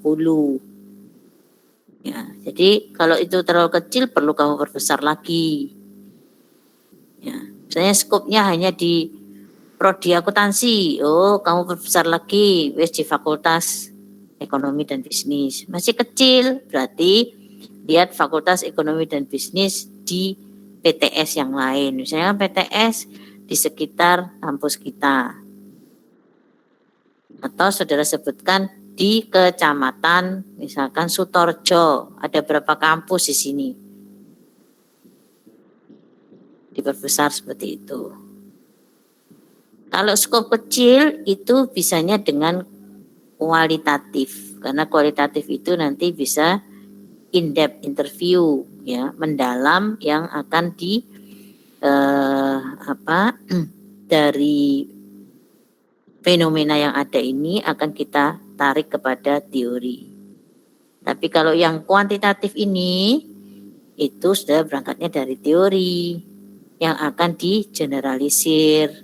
Ya, jadi kalau itu terlalu kecil perlu kamu perbesar lagi. Ya, misalnya skopnya hanya di prodi akuntansi, oh kamu perbesar lagi, wes di fakultas ekonomi dan bisnis. Masih kecil, berarti lihat fakultas ekonomi dan bisnis di PTS yang lain. Misalnya PTS di sekitar kampus kita. Atau saudara sebutkan di kecamatan, misalkan Sutorjo, ada berapa kampus di sini. Diperbesar seperti itu. Kalau skop kecil itu bisanya dengan kualitatif, karena kualitatif itu nanti bisa in-depth interview, ya, mendalam yang akan dari fenomena yang ada ini akan kita tarik kepada teori. Tapi kalau yang kuantitatif ini itu sudah berangkatnya dari teori yang akan digeneralisir.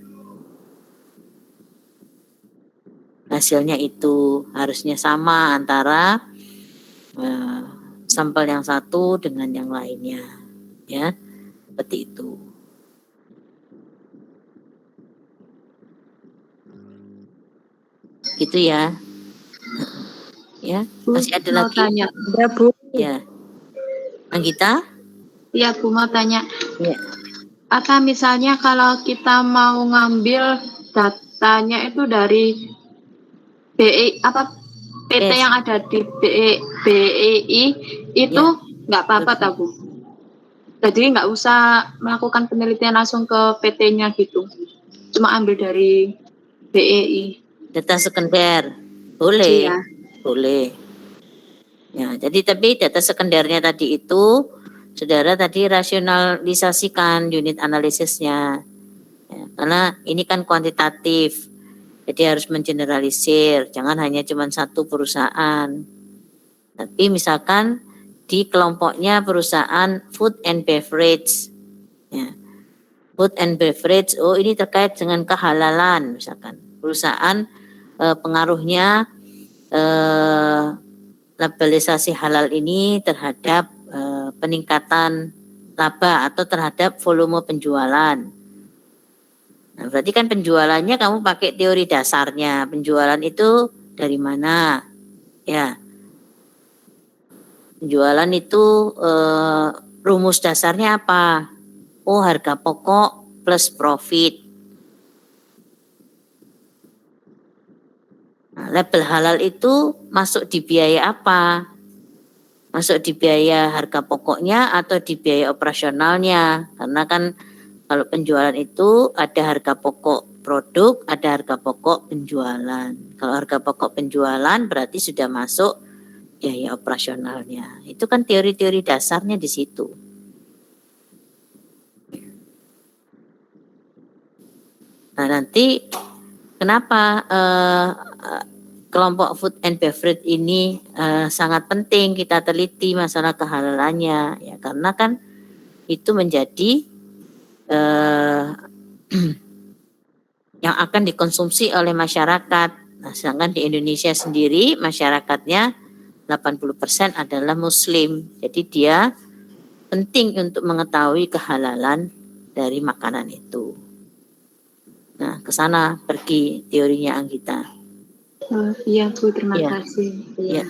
Hasilnya itu harusnya sama antara sampel yang satu dengan yang lainnya, ya, seperti itu. Gitu ya. Ya, masih ada mau lagi? tanya. Ya Bu. Ya. Anggita? Iya Bu, mau tanya. Ya. Apa misalnya kalau kita mau ngambil datanya itu dari BI PT yang ada di BEI itu nggak apa-apa tak Bu? Jadi nggak usah melakukan penelitian langsung ke PT-nya gitu, cuma ambil dari BEI. Data sekunder, boleh, Iya. boleh. Ya, jadi tapi data sekundernya tadi itu, saudara tadi rasionalisasikan unit analisisnya, ya, karena ini kan kuantitatif, jadi harus mengeneralisir, jangan hanya cuma satu perusahaan. Tapi misalkan di kelompoknya perusahaan food and beverage, ya. Food and beverage, oh ini terkait dengan kehalalan, misalkan perusahaan pengaruhnya labelisasi halal ini terhadap peningkatan laba atau terhadap volume penjualan. Nah, berarti kan penjualannya kamu pakai teori dasarnya. Penjualan itu dari mana? Ya. Penjualan itu rumus dasarnya apa? Oh, harga pokok plus profit. Nah, label halal itu masuk di biaya apa? Masuk di biaya harga pokoknya atau di biaya operasionalnya? Karena kan kalau penjualan itu ada harga pokok produk, ada harga pokok penjualan. Kalau harga pokok penjualan berarti sudah masuk biaya operasionalnya. Itu kan teori-teori dasarnya di situ. Nah, nanti kenapa kelompok food and beverage ini sangat penting kita teliti masalah kehalalannya ya, karena kan itu menjadi yang akan dikonsumsi oleh masyarakat. Nah, sedangkan di Indonesia sendiri masyarakatnya 80% adalah Muslim. Jadi dia penting untuk mengetahui kehalalan dari makanan itu. Nah, ke sana pergi teorinya Anggita. Oh, iya Bu, terima Iya. kasih. Ya.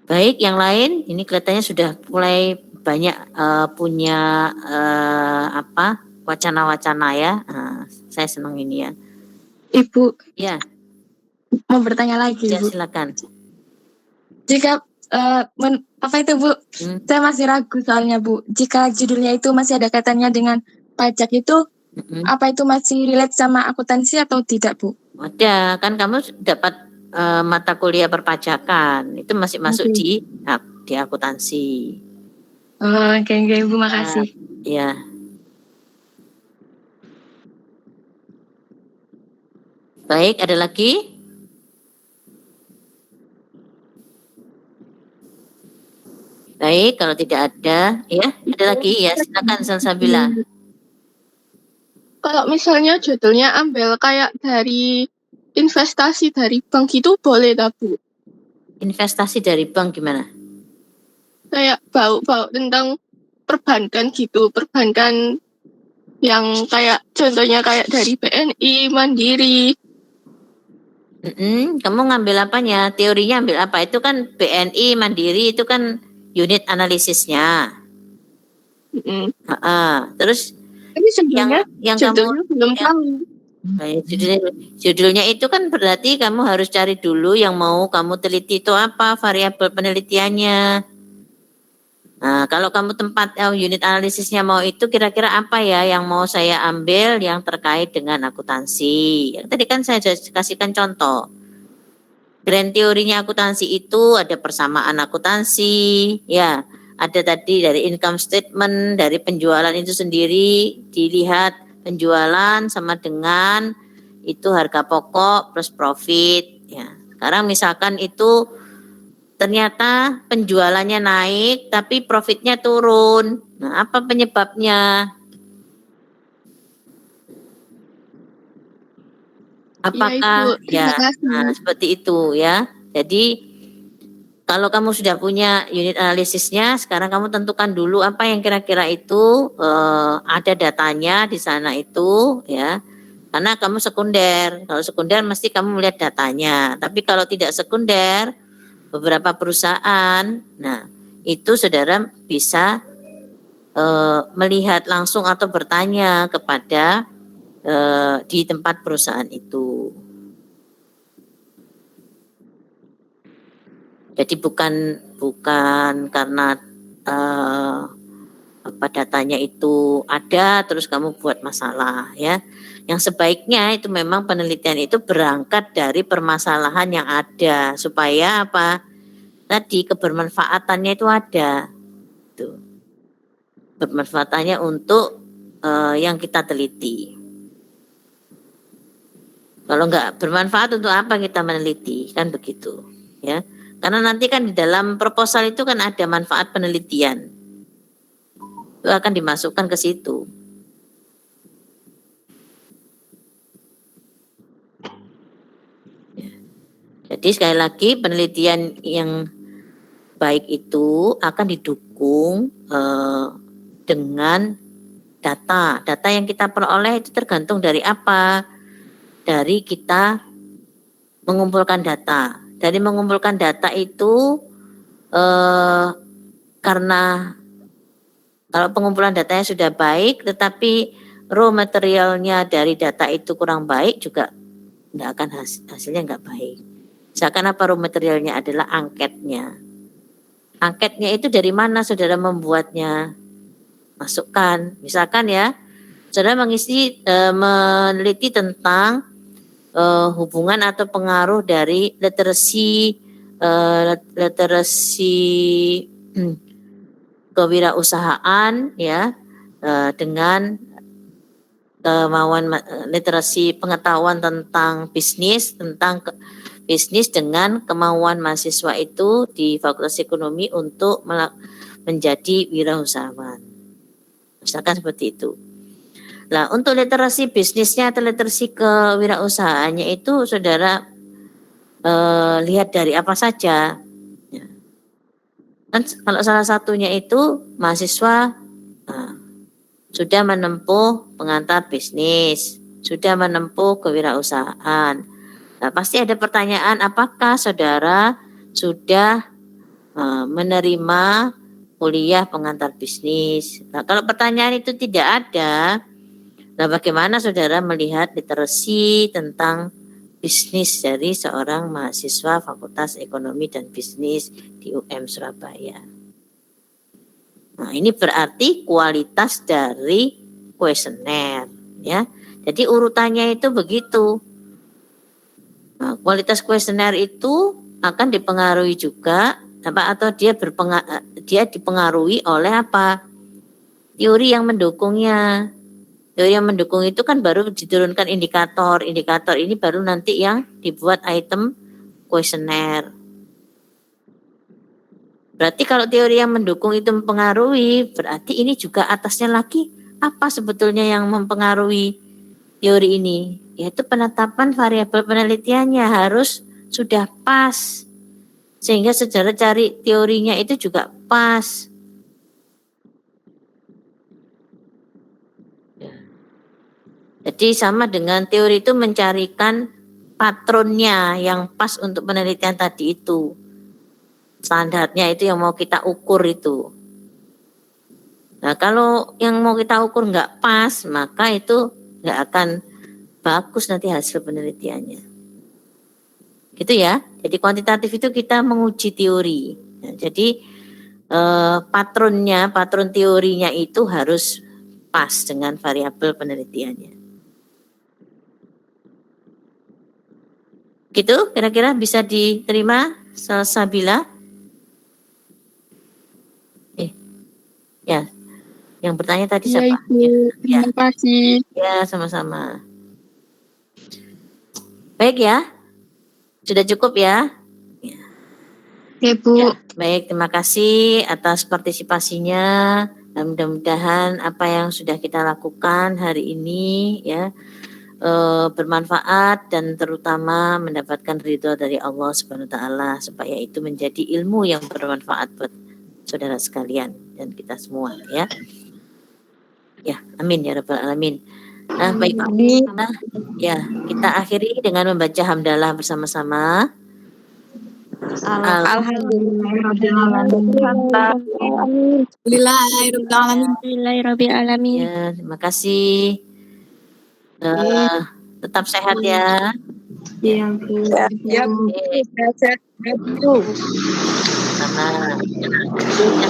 Baik, yang lain ini kelihatannya sudah mulai banyak punya wacana-wacana ya. Nah, saya senang ini ya. Ibu, Ya, mau bertanya lagi, ya Bu. silakan. Jika apa itu, Bu? Saya masih ragu soalnya, Bu. Jika judulnya itu masih ada kaitannya dengan pajak itu, apa itu masih relate sama akuntansi atau tidak, Bu? Ada, kan kamu dapat mata kuliah perpajakan, itu masih masuk di akuntansi. Oh, oke, Bu, makasih. Ya. Baik, ada lagi? Baik, kalau tidak ada, ya, ada lagi ya, silakan Salsabila. Kalau misalnya judulnya ambil kayak dari investasi dari bank itu boleh tak, Bu? Investasi dari bank gimana? Kayak bau-bau tentang perbankan gitu, perbankan yang kayak contohnya kayak dari BNI, Mandiri. Kamu ngambil apanya? Teorinya ambil apa? Itu kan BNI, Mandiri, itu kan unit analisisnya. Terus tapi sebenarnya yang judulnya kamu belum tahu. Judulnya itu kan berarti kamu harus cari dulu yang mau kamu teliti itu apa variabel penelitiannya. Nah, kalau kamu tempat unit analisisnya mau itu kira-kira apa ya yang mau saya ambil yang terkait dengan akuntansi. Yang tadi kan saya kasihkan contoh. Grand teorinya akuntansi itu ada persamaan akuntansi, ya. Ada tadi dari income statement, dari penjualan itu sendiri, dilihat penjualan sama dengan itu harga pokok plus profit. Ya. Sekarang misalkan itu ternyata penjualannya naik, tapi profitnya turun. Nah, apa penyebabnya? Apakah nah, seperti itu ya. Jadi kalau kamu sudah punya unit analisisnya, sekarang kamu tentukan dulu apa yang kira-kira itu ada datanya di sana itu ya. Karena kamu sekunder. Kalau sekunder mesti kamu melihat datanya. Tapi kalau tidak sekunder, beberapa perusahaan, nah itu saudara bisa melihat langsung atau bertanya kepada di tempat perusahaan itu. Jadi bukan karena datanya itu ada terus kamu buat masalah ya. Yang sebaiknya itu memang penelitian itu berangkat dari permasalahan yang ada supaya apa? Tadi kebermanfaatannya itu ada. Tuh. Bermanfaatannya untuk yang kita teliti. Kalau enggak bermanfaat untuk apa kita meneliti? Kan begitu, ya. Karena nanti kan di dalam proposal itu kan ada manfaat penelitian. Itu akan dimasukkan ke situ. Jadi sekali lagi penelitian yang baik itu akan didukung dengan data. Data yang kita peroleh itu tergantung dari apa? Dari kita mengumpulkan data. Dari mengumpulkan data itu karena kalau pengumpulan datanya sudah baik, tetapi raw materialnya dari data itu kurang baik juga nggak akan hasilnya nggak baik. Misalkan apa raw materialnya adalah angketnya. Angketnya itu dari mana saudara membuatnya? Masukkan, misalkan ya, saudara meneliti tentang hubungan atau pengaruh dari literasi kewirausahaan ya dengan literasi pengetahuan tentang bisnis, bisnis dengan kemauan mahasiswa itu di Fakultas Ekonomi untuk menjadi wirausahawan. Misalkan seperti itu. Nah, untuk literasi bisnisnya atau literasi kewirausahaannya itu saudara lihat dari apa saja. Ya. Kan kalau salah satunya itu mahasiswa sudah menempuh pengantar bisnis, sudah menempuh kewirausahaan. Nah, pasti ada pertanyaan, apakah saudara sudah menerima kuliah pengantar bisnis? Nah, kalau pertanyaan itu tidak ada, nah bagaimana saudara melihat literasi tentang bisnis dari seorang mahasiswa Fakultas Ekonomi dan Bisnis di UM Surabaya? Nah, ini berarti kualitas dari kuesioner, ya. Jadi urutannya itu begitu. Nah, kualitas kuesioner itu akan dipengaruhi juga atau dia dipengaruhi oleh apa? Teori yang mendukungnya. Teori yang mendukung itu kan baru diturunkan indikator. Indikator ini baru nanti yang dibuat item kuesioner. Berarti kalau teori yang mendukung itu mempengaruhi, berarti ini juga atasnya lagi apa sebetulnya yang mempengaruhi teori ini? Yaitu penetapan variabel penelitiannya harus sudah pas. Sehingga saudara cari teorinya itu juga pas. Jadi sama dengan teori itu mencarikan patronnya yang pas untuk penelitian tadi itu. Standarnya itu yang mau kita ukur itu. Nah, kalau yang mau kita ukur nggak pas, maka itu nggak akan bagus nanti hasil penelitiannya. Gitu ya. Jadi kuantitatif itu kita menguji teori. Nah, jadi patron teorinya itu harus pas dengan variabel penelitiannya. Gitu, kira-kira bisa diterima, Salsabila? Ya, yang bertanya tadi siapa? Terima kasih. Ya, sama-sama. Baik ya, sudah cukup ya? Ya, Bu. Ya, baik, terima kasih atas partisipasinya. Dan mudah-mudahan apa yang sudah kita lakukan hari ini ya bermanfaat dan terutama mendapatkan ridho dari Allah Subhanahu wa taala supaya itu menjadi ilmu yang bermanfaat buat saudara sekalian dan kita semua ya. Ya, amin ya rabbal alamin. Nah, baik. Nah, ya, kita akhiri dengan membaca hamdalah bersama-sama. Alhamdulillahirobbilalamin. Ya, terima kasih. Tetap sehat ya. Iya, Bu. Ya, sehat Bu. Sama.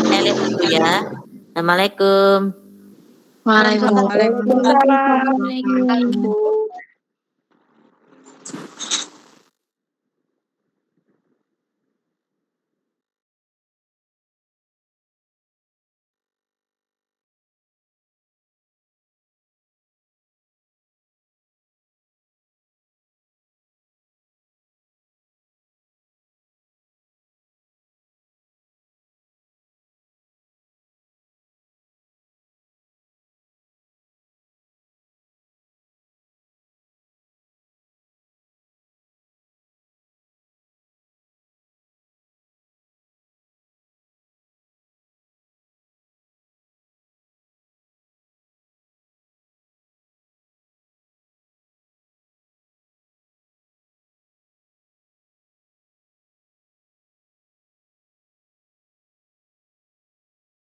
Saya lihat dulu ya. Assalamualaikum. Waalaikumsalam. Waalaikumsalam.